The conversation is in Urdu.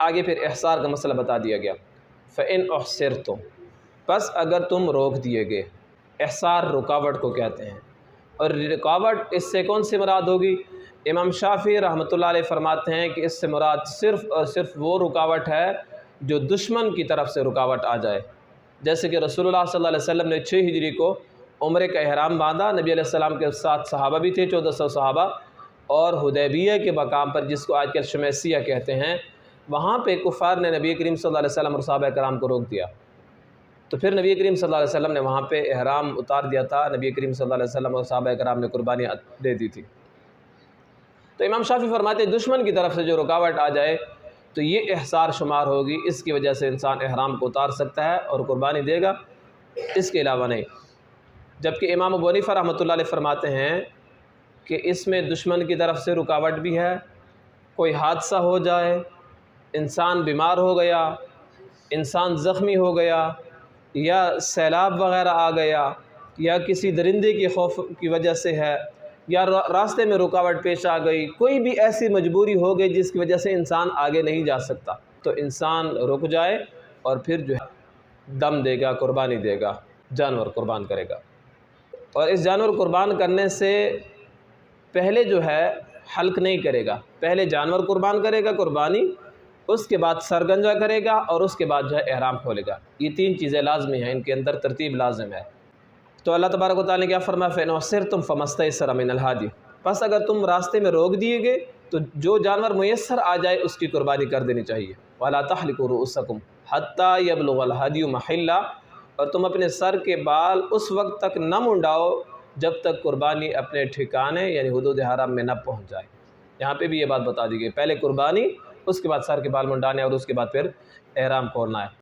آگے پھر احصار کا مسئلہ بتا دیا گیا۔ فَإِنْ أُحْصِرْتُمْ، پس اگر تم روک دیے گئے، احصار رکاوٹ کو کہتے ہیں، اور رکاوٹ اس سے کون سی مراد ہوگی؟ امام شافعی رحمۃ اللہ علیہ فرماتے ہیں کہ اس سے مراد صرف اور صرف وہ رکاوٹ ہے جو دشمن کی طرف سے رکاوٹ آ جائے۔ جیسے کہ رسول اللہ صلی اللہ علیہ وسلم نے 6 ہجری کو عمرے کا احرام باندھا، نبی علیہ السلام کے ساتھ صحابہ بھی تھے 1400 صحابہ، اور حدیبیہ کے مقام پر جس کو آج کل شمیسیہ کہتے ہیں، وہاں پہ کفار نے نبی کریم صلی اللہ علیہ وسلم اور صحابہ کرام کو روک دیا، تو پھر نبی کریم صلی اللہ علیہ وسلم نے وہاں پہ احرام اتار دیا تھا، نبی کریم صلی اللہ علیہ وسلم اور صحابہ کرام نے قربانی دے دی تھی۔ تو امام شافعی فرماتے ہیں دشمن کی طرف سے جو رکاوٹ آ جائے تو یہ احصار شمار ہوگی، اس کی وجہ سے انسان احرام کو اتار سکتا ہے اور قربانی دے گا، اس کے علاوہ نہیں۔ جبکہ امام ابو حنیفہ رحمۃ اللہ علیہ فرماتے ہیں کہ اس میں دشمن کی طرف سے رکاوٹ بھی ہے، کوئی حادثہ ہو جائے، انسان بیمار ہو گیا، انسان زخمی ہو گیا، یا سیلاب وغیرہ آ گیا، یا کسی درندے کی خوف کی وجہ سے ہے، یا راستے میں رکاوٹ پیش آ گئی، کوئی بھی ایسی مجبوری ہو گئی جس کی وجہ سے انسان آگے نہیں جا سکتا، تو انسان رک جائے اور پھر جو ہے دم دے گا، قربانی دے گا، جانور قربان کرے گا۔ اور اس جانور قربان کرنے سے پہلے جو ہے حلق نہیں کرے گا، پہلے جانور قربان کرے گا قربانی، اس کے بعد سرگنجا کرے گا، اور اس کے بعد جو ہے احرام کھولے گا۔ یہ 3 چیزیں لازمی ہیں، ان کے اندر ترتیب لازم ہے۔ تو اللہ تبارک و تعالیٰ نے کیا فرمایا؟ فَإِنْ أُحْصِرْتُمْ فَمَا اسْتَيْسَرَ مِنَ الْهَدْيِ، پس اگر تم راستے میں روک دیے گئے تو جو جانور میسر آ جائے اس کی قربانی کر دینی چاہیے۔ وَلَا تَحْلِقُوا رُؤُوسَكُمْ حَتَّى يَبْلُغَ الْهَدْيُ مَحِلَّهُ، اور تم اپنے سر کے بال اس وقت تک نہ منڈاؤ جب تک قربانی اپنے ٹھکانے یعنی حدود حرام میں نہ پہنچ جائے۔ یہاں پہ بھی یہ بات بتا دی گئی، پہلے قربانی، اس کے بعد سر کے بال منڈانے، اور اس کے بعد پھر احرام کھولنا ہے۔